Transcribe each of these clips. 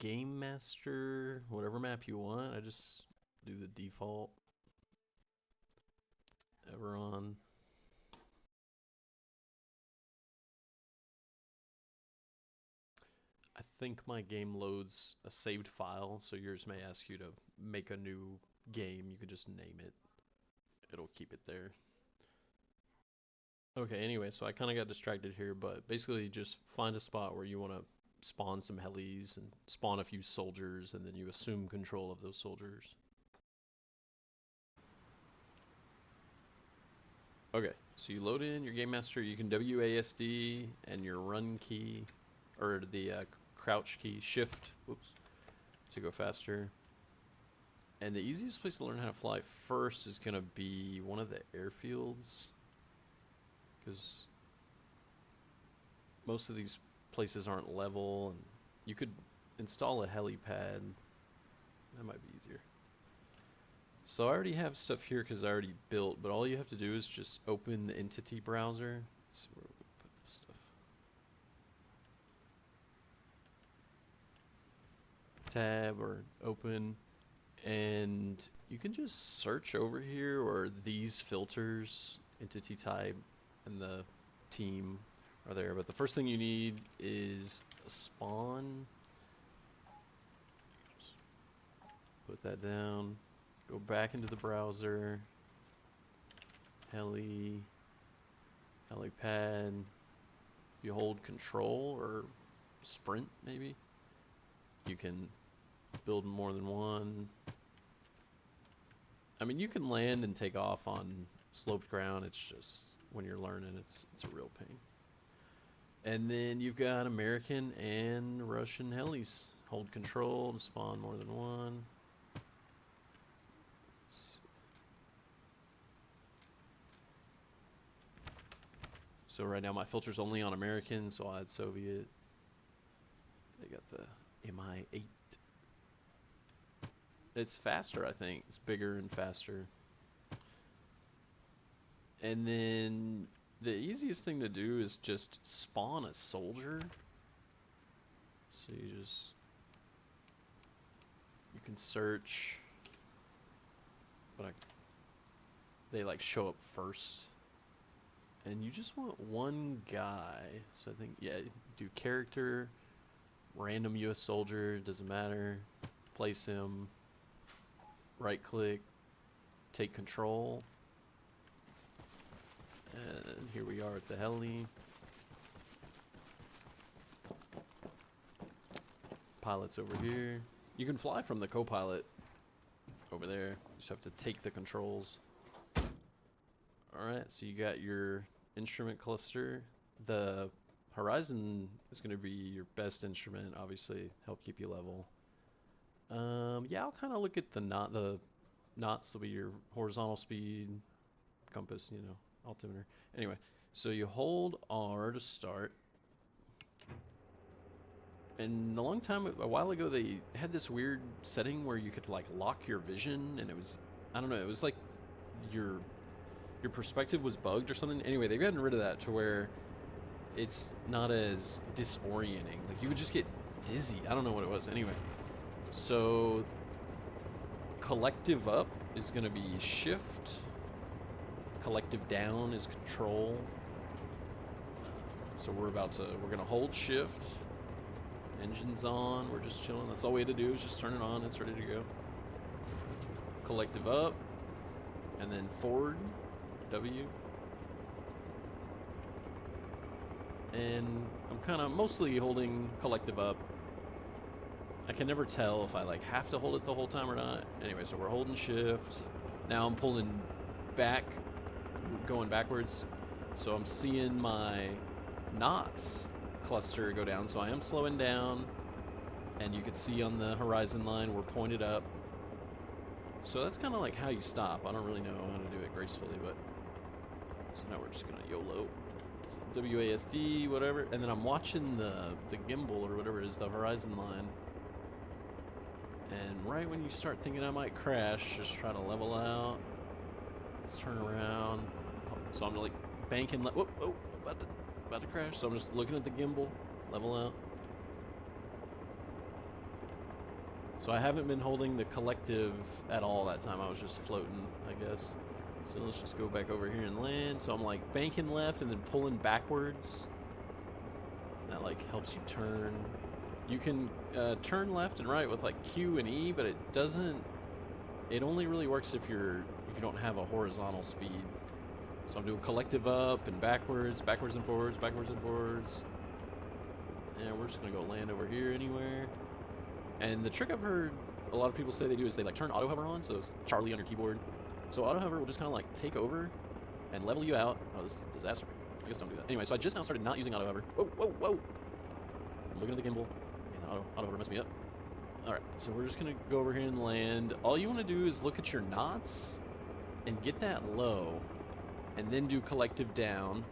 game master, whatever map you want. I just do the default ever on. I think my game loads a saved file, so yours may ask you to make a new game. You could just name it. It'll keep it there. Okay, anyway, so I kind of got distracted here, but basically just find a spot where you want to spawn some helis and spawn a few soldiers, and then you assume control of those soldiers. Okay, so you load in your game master. You can WASD and your run key, or the crouch key, shift, whoops, to go faster. And the easiest place to learn how to fly first is going to be one of the airfields, because most of these places aren't level, and you could install a helipad. That might be easier. So I already have stuff here because I already built, but all you have to do is just open the entity browser. Let's see where we put this stuff. Tab or open, and you can just search over here, or these filters, entity type, and the team are there. But the first thing you need is a spawn. Just put that down. Go back into the browser. Helipad. You hold Control or Sprint, maybe. You can build more than one. I mean, you can land and take off on sloped ground. It's just when you're learning, it's a real pain. And then you've got American and Russian helis. Hold Control to spawn more than one. So right now my filter's only on American, so I'll add Soviet. They got the Mi-8. It's faster, I think. It's bigger and faster. And then the easiest thing to do is just spawn a soldier. So you can search, but they like show up first. And you just want one guy. So I think, yeah, do character, random US soldier, doesn't matter. Place him, right click, take control. And here we are at the heli. Pilot's over here. You can fly from the co-pilot over there. You just have to take the controls. Alright, so you got your instrument cluster. The horizon is going to be your best instrument, obviously, help keep you level. Yeah, I'll kind of look at the knots will be your horizontal speed, compass, you know, altimeter. Anyway, so you hold R to start. And a while ago, they had this weird setting where you could like lock your vision, and it was, I don't know, it was like your perspective was bugged or something. Anyway, they've gotten rid of that to where it's not as disorienting. Like you would just get dizzy. I don't know what it was. Anyway, so collective up is going to be shift. Collective down is control. So we're going to hold shift. Engine's on. We're just chilling. That's all we had to do is just turn it on. It's ready to go. Collective up. And then forward. W. And I'm kind of mostly holding collective up. I can never tell if I like have to hold it the whole time or not. Anyway, so we're holding shift. Now I'm pulling back, going backwards. So I'm seeing my knots cluster go down. So I am slowing down. And you can see on the horizon line we're pointed up. So that's kind of like how you stop. I don't really know how to do it gracefully, but so now we're just gonna YOLO. So WASD, whatever, and then I'm watching the gimbal or whatever it is, the horizon line. And right when you start thinking I might crash, just try to level out. Let's turn around. So I'm like banking. Whoop, oh, about to crash. So I'm just looking at the gimbal, level out. So I haven't been holding the collective at all that time. I was just floating, I guess. So let's just go back over here and land. So I'm like banking left and then pulling backwards. That like helps you turn. You can turn left and right with like Q and E, but it doesn't. It only really works if you don't have a horizontal speed. So I'm doing collective up and backwards, backwards and forwards, backwards and forwards. And we're just gonna go land over here anywhere. And the trick I've heard a lot of people say they do is they like turn auto hover on, so it's Charlie on your keyboard. So auto hover will just kind of like take over and level you out. Oh, this is a disaster. I guess don't do that. Anyway, so I just now started not using auto hover. Whoa, whoa, whoa! I'm looking at the gimbal. Man, auto hover messed me up. Alright, so we're just gonna go over here and land. All you want to do is look at your knots and get that low, and then do collective down.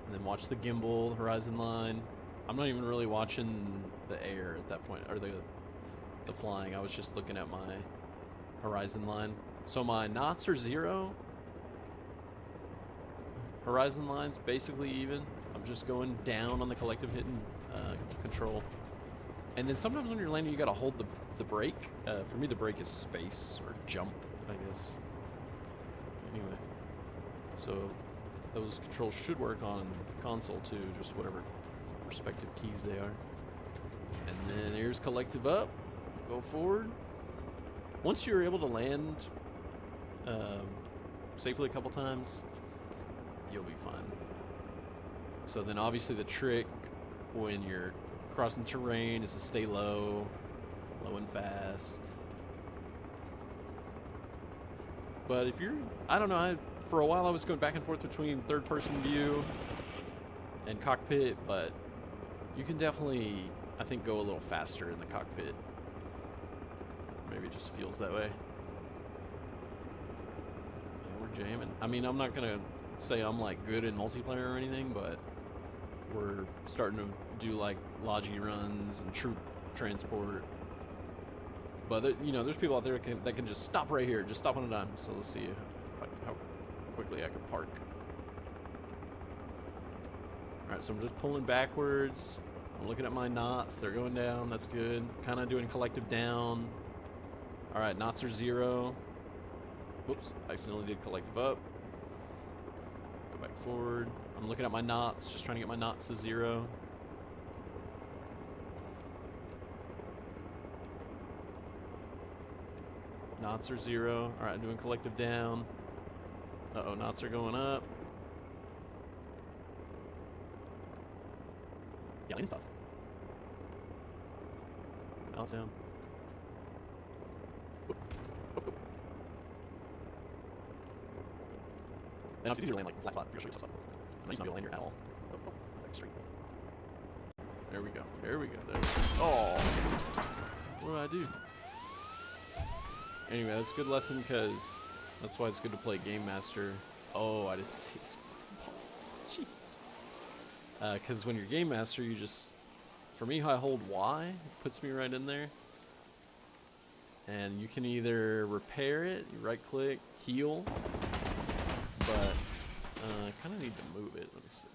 And then watch the gimbal, the horizon line. I'm not even really watching the air at that point, or the flying. I was just looking at my horizon line. So my knots are 0. Horizon line's basically even. I'm just going down on the collective, hitting control. And then sometimes when you're landing, you gotta hold the brake. For me, the brake is space or jump, I guess. Anyway, so those controls should work on console too, just whatever respective keys they are. And then here's collective up, go forward. Once you're able to land safely a couple times, you'll be fine. So then obviously the trick when you're crossing terrain is to stay low and fast. But if you're, I don't know, for a while I was going back and forth between third person view and cockpit, but you can definitely, I think, go a little faster in the cockpit. Maybe it just feels that way. Yeah, we're jamming. I mean, I'm not gonna say I'm like good in multiplayer or anything, but we're starting to do like logi runs and troop transport. But you know, there's people out there that can just stop right here, just stop on a dime. So let's see how quickly I can park. Alright, so I'm just pulling backwards. I'm looking at my knots. They're going down. That's good. Kind of doing collective down. Alright, knots are 0. Whoops, I accidentally did collective up. Go back forward. I'm looking at my knots, just trying to get my knots to 0. Knots are 0. Alright, I'm doing collective down. Uh-oh, knots are going up. Yeah, landing stuff. Knots down. Whoop. Whoop, whoop. And it's easier to land like flat spot if you're shooting stuff. I'm not using my land here at all. Oh, oh, perfect, straight. There we go. There we go. There we go. Oh! What did I do? Anyway, that's a good lesson because that's why it's good to play Game Master. Oh, I didn't see this. Jesus. Because when you're Game Master, you just, for me, I hold Y, it puts me right in there. And you can either repair it, you right click, heal, but I kind of need to move it. Let me see.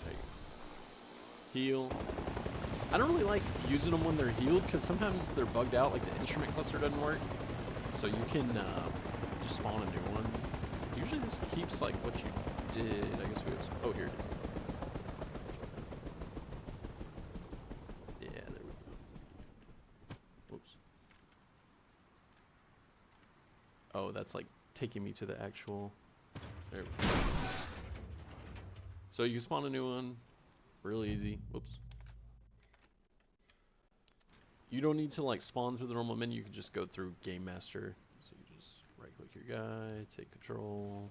There you go. Heal. I don't really like using them when they're healed because sometimes they're bugged out, like the instrument cluster doesn't work. So you can just spawn a new one. Usually this keeps like what you did. I guess we have some, oh, here it is. Yeah, there we go. Whoops. Oh, that's like taking me to the actual, there we go. So you spawn a new one, real easy. Whoops. You don't need to like spawn through the normal menu, you can just go through Game Master. So you just right click your guy, take control.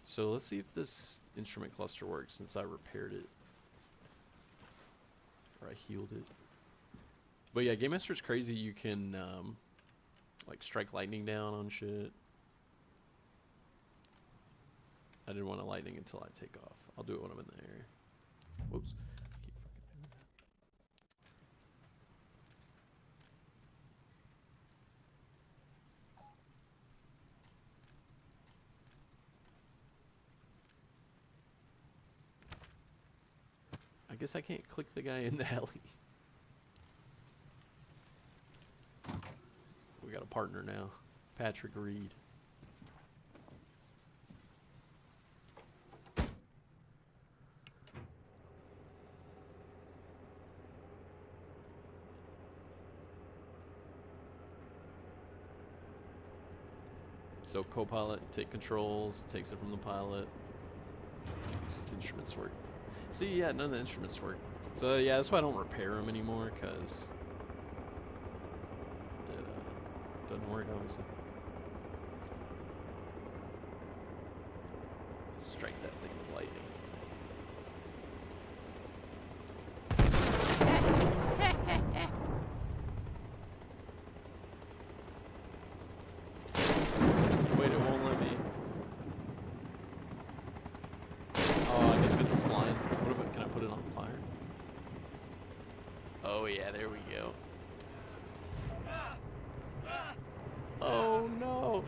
So let's see if this instrument cluster works since I repaired it. Or I healed it. But yeah, Game Master is crazy. You can like strike lightning down on shit. I didn't want a lightning until I take off. I'll do it when I'm in the air. Whoops. I I guess I can't click the guy in the heli. We got a partner now. Patrick Reed. So co-pilot take controls, takes it from the pilot. Let's see if these instruments work. See, yeah, none of the instruments work. So yeah, that's why I don't repair them anymore, because it doesn't work, obviously. Let's strike that thing with lightning. Wait, it won't let me. Oh, I guess because it's flying. What if can I put it on fire? Oh yeah, there we go. Oh no!